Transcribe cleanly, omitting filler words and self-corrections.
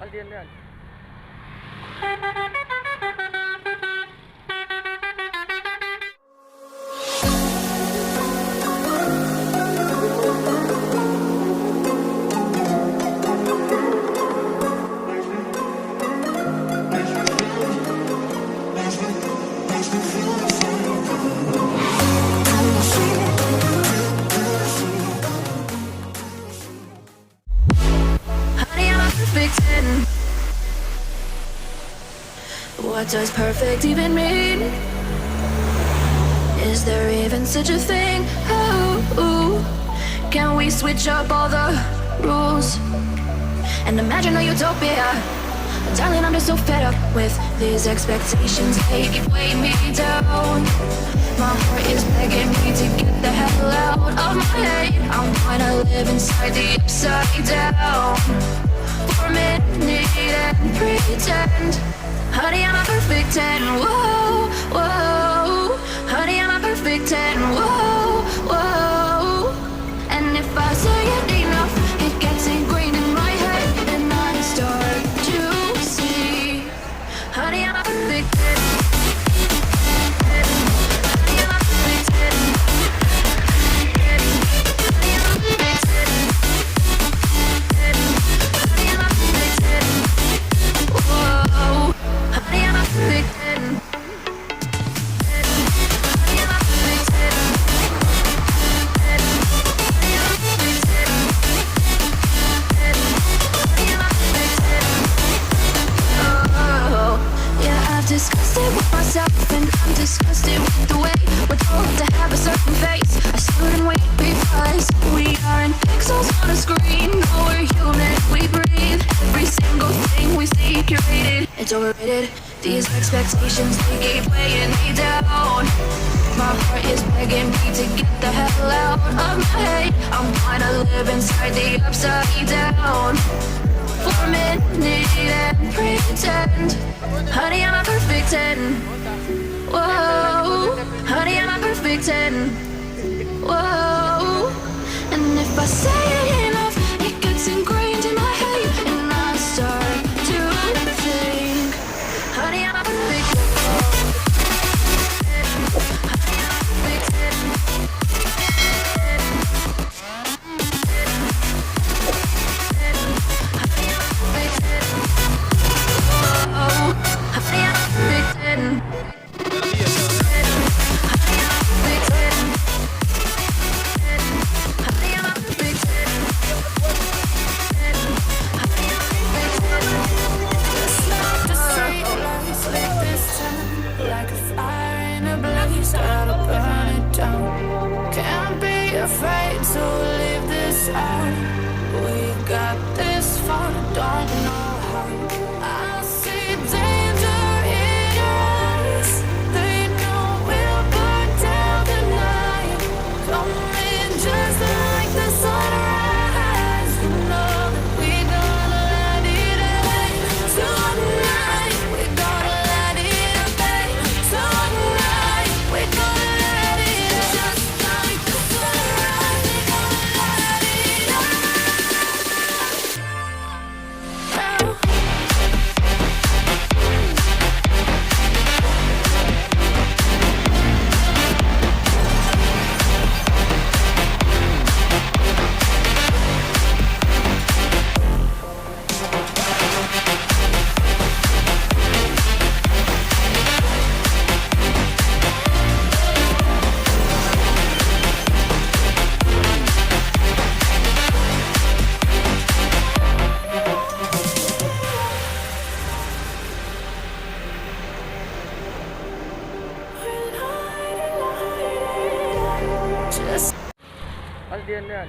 Aldian yan. What does perfect even mean? Is there even such a thing? Oh, can we switch up all the rules and imagine a utopia? Darling, I'm just so fed up with these expectations. They keep weighing me down. My heart is begging me to get the hell out of my head. I'm gonna live inside the upside down for a minute and pretend. Honey, I'm a perfect 10, whoa, whoa. Honey, I'm a perfect 10, whoa, whoa. And if I say it enough, it gets ingrained in my head, and I start to see. Honey, I'm a perfect 10. Honey, I'm a perfect 10. Honey, I'm a perfect 10. Honey, I'm a perfect 10. Whoa. Honey, I'm a perfect 10. Honey, I'm a perfect 10. Honey, I'm a perfect 10. Honey, I'm a perfect 10. Oh, yeah, I've discussed it with myself, and I'm disgusted with the way we're told to have a certain face. I stood and wait because we aren't pixels on a screen. No, we're human, we breathe. Every single thing we see curated. It's overrated. These expectations, they keep weighing me down. My heart is begging me to get the hell out of my head. I'm gonna live inside the upside down for a minute and pretend. Honey, I'm a perfect 10. Whoa. Honey, I'm a perfect 10. Whoa. And if I say it enough, it gets ingrained in my head, and I start to think. Honey, I'm a perfect 10. Honey, I'm a perfect 10. Honey, I'm a perfect 10. Oh, honey, I'm a perfect 10. Honey, I'm a perfect 10. Honey, I'm a perfect 10. Honey, I'm a perfect 10. The street lights lit this town like a fire in a blaze, gotta burn it down. Can't be afraid to leave this out. We got this far, don't know how. I see danger in your eyes. They know we'll burn down the night. Coming just like the sunrise. You know that we gonna let it rain tonight. We gonna let it rain tonight. We gonna let it just like the sunrise. We gonna let it rain. Just Aldian yan.